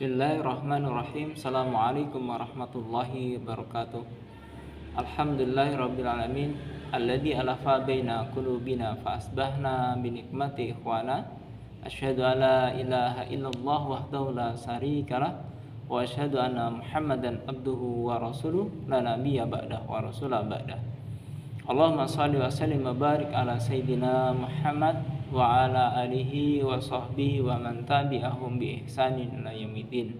Bismillahirrahmanirrahim. Assalamualaikum warahmatullahi wabarakatuh. Alhamdulillahirabbil alamin alladzi alafa baina qulubina fa asbahna bi nikmati ikhwana. Asyhadu alla ilaha illallah wahdahu la syarikalah wa asyhadu anna Muhammadan abduhu wa rasuluh la nabiyya ba'dah wa rasula ba'dah. Allahumma shalli wa sallim wa barik ala sayyidina Muhammad wa ala alihi wa sahbihi wa man tabi'ahum bi ihsanin ila yaumiddin.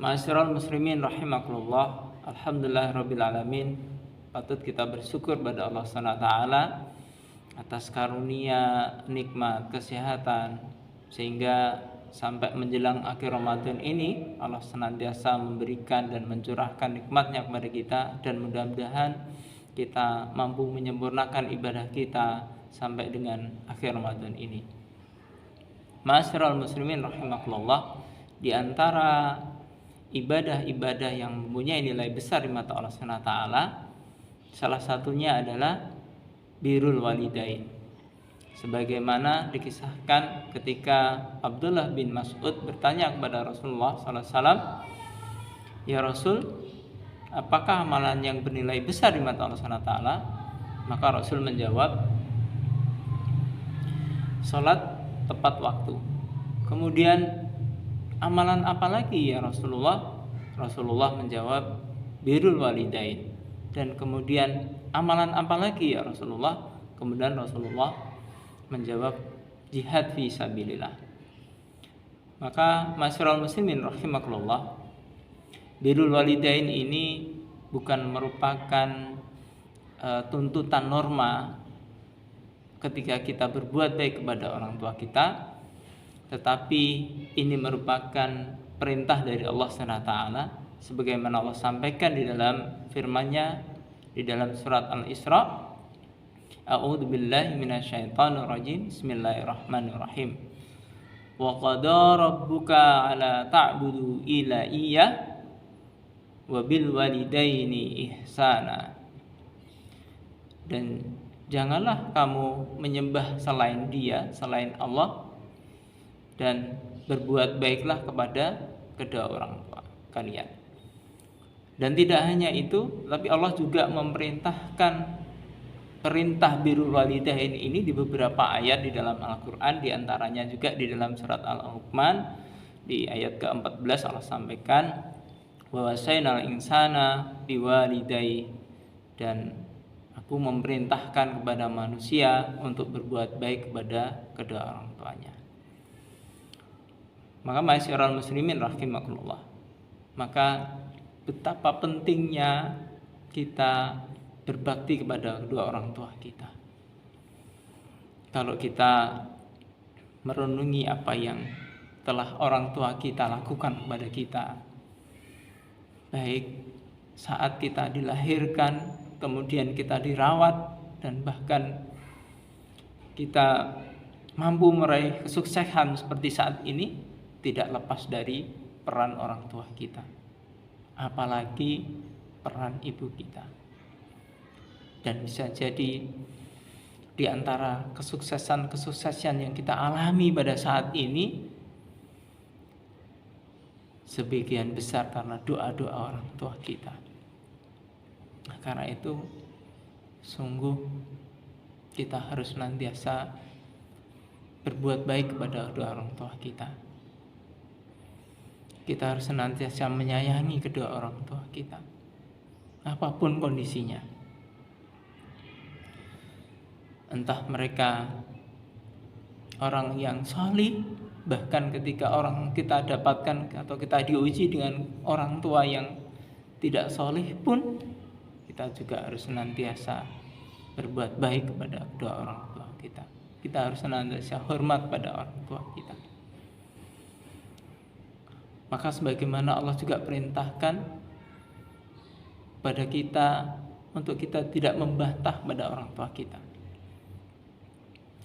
Ma'asyiral muslimin rahimakumullah. Alhamdulillahirabbil alamin. Patut kita bersyukur pada Allah Subhanahu wa taala atas karunia nikmat kesehatan sehingga sampai menjelang akhir Ramadan ini Allah senantiasa memberikan dan mencurahkan nikmatnya kepada kita, dan mudah-mudahan kita mampu menyempurnakan ibadah kita sampai dengan akhir Ramadan ini. Ma'asyiral muslimin rahimakumullah, di antara ibadah-ibadah yang mempunyai nilai besar di mata Allah Subhanahu wa taala, salah satunya adalah birrul walidain. Sebagaimana dikisahkan ketika Abdullah bin Mas'ud bertanya kepada Rasulullah sallallahu alaihi wasallam, "Ya Rasul, apakah amalan yang bernilai besar di mata Allah Subhanahu wa taala?" Maka Rasul menjawab, salat tepat waktu. Kemudian, amalan apa lagi ya Rasulullah? Rasulullah menjawab, birrul walidain. Dan kemudian, amalan apa lagi ya Rasulullah? Kemudian Rasulullah menjawab, jihad fi sabilillah. Maka ma'asyiral muslimin rahimakumullah, birrul walidain ini bukan merupakan tuntutan norma ketika kita berbuat baik kepada orang tua kita, tetapi ini merupakan perintah dari Allah Subhanahu wa taala sebagaimana Allah sampaikan di dalam firman-Nya di dalam surat Al-Isra, A'udzu billahi minasyaitonir rajim. Bismillahirrahmanirrahim. Wa qada rabbuka alla ta'budu illa iyyah wa bil walidaini ihsana. Dan janganlah kamu menyembah selain Dia, selain Allah, dan berbuat baiklah kepada kedua orang tua kalian. Dan tidak hanya itu, tapi Allah juga memerintahkan perintah birrul walidain ini di beberapa ayat di dalam Al-Qur'an, di antaranya juga di dalam surat Al-Luqman di ayat ke-14 Allah sampaikan, wa wasainal insana biwalidayhi, dan Aku memerintahkan kepada manusia untuk berbuat baik kepada kedua orang tuanya. Maka ma'asyiral muslimin rahimakumullah, maka betapa pentingnya kita berbakti kepada kedua orang tua kita. Kalau kita merenungi apa yang telah orang tua kita lakukan kepada kita, baik saat kita dilahirkan, kemudian kita dirawat, dan bahkan kita mampu meraih kesuksesan seperti saat ini, tidak lepas dari peran orang tua kita, apalagi peran ibu kita. Dan bisa jadi di antara kesuksesan yang kita alami pada saat ini, sebagian besar karena doa-doa orang tua kita. Karena itu sungguh kita harus senantiasa berbuat baik kepada kedua orang tua kita. Kita harus senantiasa menyayangi kedua orang tua kita, apapun kondisinya. Entah mereka orang yang salih, bahkan ketika orang kita dapatkan atau kita diuji dengan orang tua yang tidak salih pun, kita juga harus senantiasa berbuat baik kepada kedua orang tua kita. Kita harus senantiasa hormat pada orang tua kita. Maka sebagaimana Allah juga perintahkan pada kita untuk kita tidak membantah pada orang tua kita.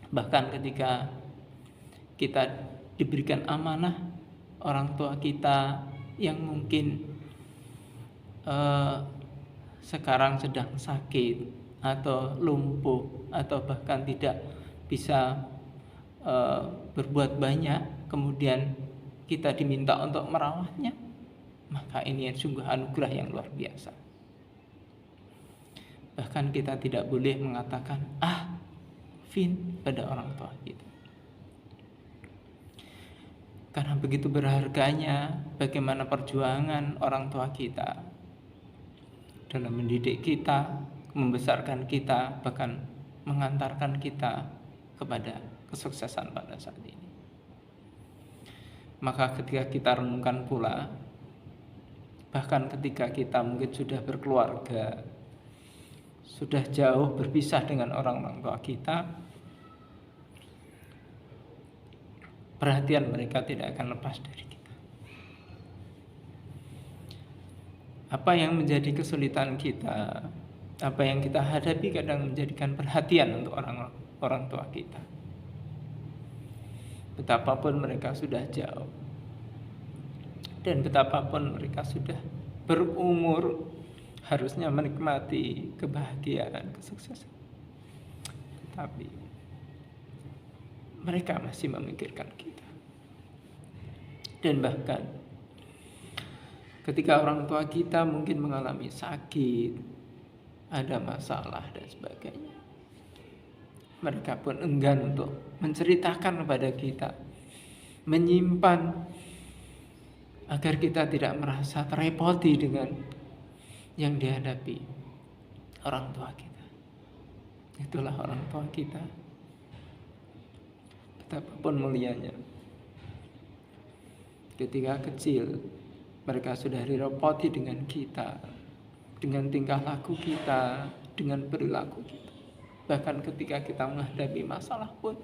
Bahkan ketika kita diberikan amanah orang tua kita yang mungkin sekarang sedang sakit atau lumpuh atau bahkan tidak bisa berbuat banyak, kemudian kita diminta untuk merawatnya, maka ini sungguh anugerah yang luar biasa. Bahkan kita tidak boleh mengatakan Vin pada orang tua kita, karena begitu berharganya bagaimana perjuangan orang tua kita dalam mendidik kita, membesarkan kita, bahkan mengantarkan kita kepada kesuksesan pada saat ini. Maka ketika kita renungkan pula, bahkan ketika kita mungkin sudah berkeluarga, sudah jauh berpisah dengan orang tua kita, perhatian mereka tidak akan lepas dari kita. Apa yang menjadi kesulitan kita, apa yang kita hadapi kadang menjadikan perhatian untuk orang tua kita. Betapapun mereka sudah jauh, dan betapapun mereka sudah berumur, harusnya menikmati kebahagiaan, kesuksesan, tapi mereka masih memikirkan kita. Dan bahkan ketika orang tua kita mungkin mengalami sakit, ada masalah dan sebagainya, mereka pun enggan untuk menceritakan kepada kita, menyimpan agar kita tidak merasa terrepoti dengan yang dihadapi orang tua kita. Itulah orang tua kita, betapapun mulianya. Ketika kecil, mereka sudah direpoti dengan kita, dengan tingkah laku kita, dengan perilaku kita. Bahkan ketika kita menghadapi masalah pun,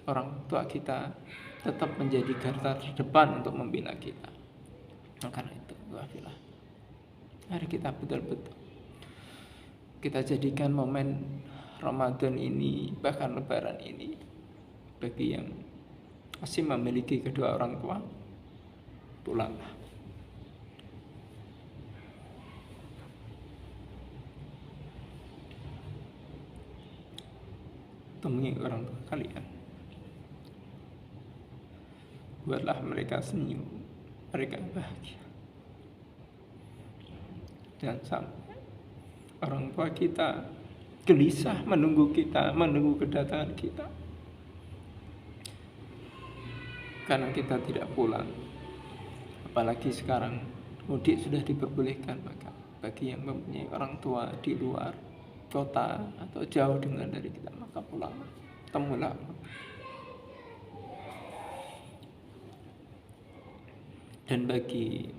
orang tua kita tetap menjadi garda terdepan untuk membela kita. Karena itu, wafilah, mari kita betul-betul kita jadikan momen Ramadan ini, bahkan Lebaran ini, bagi yang masih memiliki kedua orang tua, pulanglah. Temui orang tua kalian, buatlah mereka senyum, mereka bahagia. Jangan sampai orang tua kita gelisah menunggu kita, menunggu kedatangan kita, karena kita tidak pulang. Apalagi sekarang mudik sudah diperbolehkan, maka bagi yang mempunyai orang tua di luar kota atau jauh dengan dari kita, maka pulanglah, temulah. Dan bagi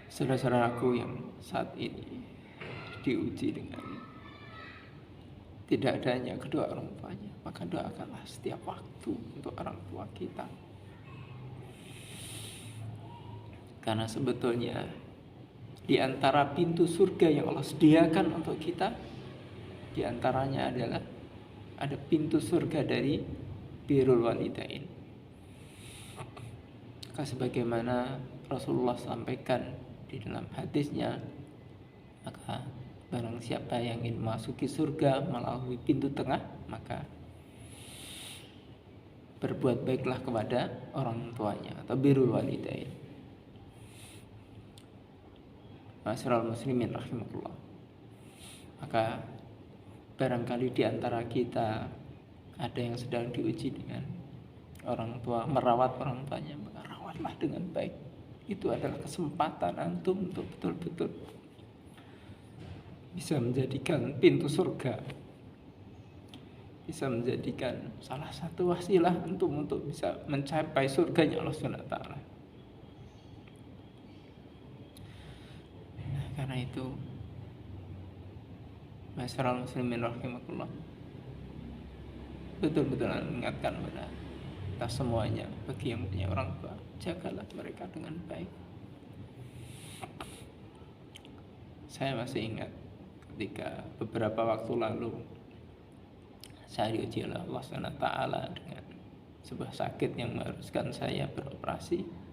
saudara-saudaraku yang saat ini diuji dengan tidak adanya kedua orang tuanya, maka doakanlah setiap waktu untuk orang tua kita. Karena sebetulnya di antara pintu surga yang Allah sediakan untuk kita, di antaranya adalah ada pintu surga dari birrul walidain. Maka sebagaimana Rasulullah sampaikan di dalam hadisnya, maka barang siapa yang ingin memasuki surga melalui pintu tengah, maka berbuat baiklah kepada orang tuanya atau birrul walidain. Ma'asyiral muslimin rahimakumullah. Maka barangkali di antara kita ada yang sedang diuji dengan orang tua, merawat orang tuanya, maka rawatlah dengan baik. Itu adalah kesempatan antum untuk betul-betul bisa menjadikan pintu surga, bisa menjadikan salah satu wasilah antum untuk bisa mencapai surganya Allah Subhanahu wa taala. Karena itu, masyarakat muslimin rahimakumullah, betul-betul mengingatkan kepada kita semuanya, bagi yang punya orang tua, jagalah mereka dengan baik. Saya masih ingat ketika beberapa waktu lalu saya diuji oleh Allah SWT dengan sebuah sakit yang mengharuskan saya beroperasi.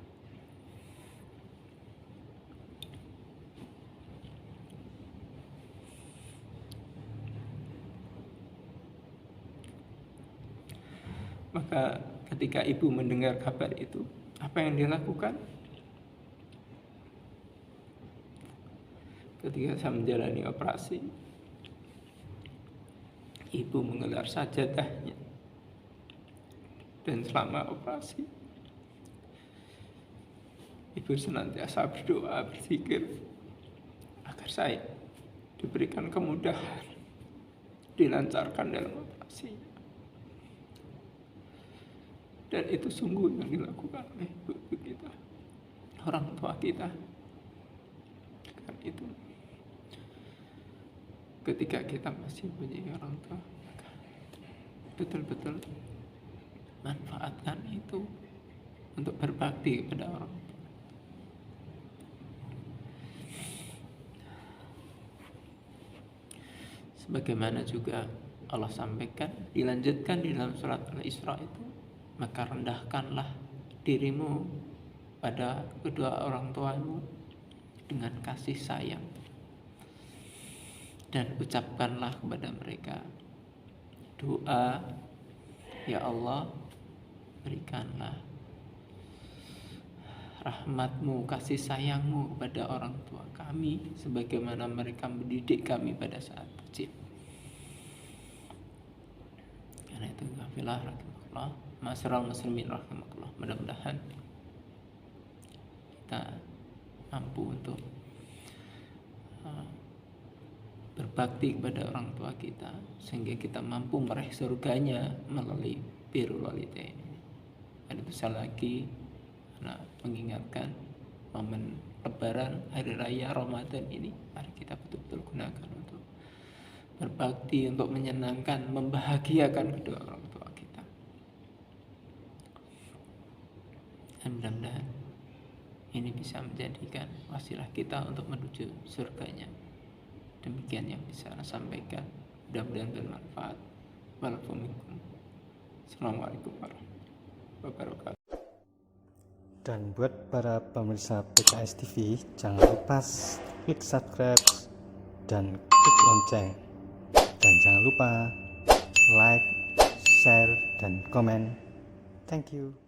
Maka ketika ibu mendengar kabar itu, apa yang dilakukan? Ketika saya menjalani operasi, ibu menggelar sajadahnya, dan selama operasi ibu senantiasa berdoa, berzikir agar saya diberikan kemudahan, dilancarkan dalam operasi. Dan itu sungguh yang dilakukan oleh ibu kita, orang tua kita. Kan itu ketika kita masih punya orang tua, maka betul-betul manfaatkan itu untuk berbakti kepada orang tua. Sebagaimana juga Allah sampaikan, dilanjutkan di dalam surat Al-Isra itu, maka rendahkanlah dirimu pada kedua orang tuamu dengan kasih sayang, dan ucapkanlah kepada mereka doa, ya Allah, berikanlah rahmatmu, kasih sayangmu kepada orang tua kami sebagaimana mereka mendidik kami pada saat kecil. Karena itu kafilah rahimakumullah, masyarul muslimin rahimakumullah, mudah-mudahan kita mampu untuk berbakti kepada orang tua kita sehingga kita mampu meraih surganya melalui birrul walidain. Dan besar lagi mengingatkan momen Lebaran, hari raya Ramadan ini, mari kita betul-betul gunakan untuk berbakti, untuk menyenangkan, membahagiakan kedua orang tua kita. Dan mudah-mudahan ini bisa menjadikan wasilah kita untuk menuju surganya. Demikian yang bisa saya sampaikan, mudah-mudahan bermanfaat. Assalamualaikum warahmatullahi wabarakatuh. Dan buat para pemirsa PKS TV, jangan lupa klik subscribe dan klik lonceng, dan jangan lupa like, share, dan komen. Thank you.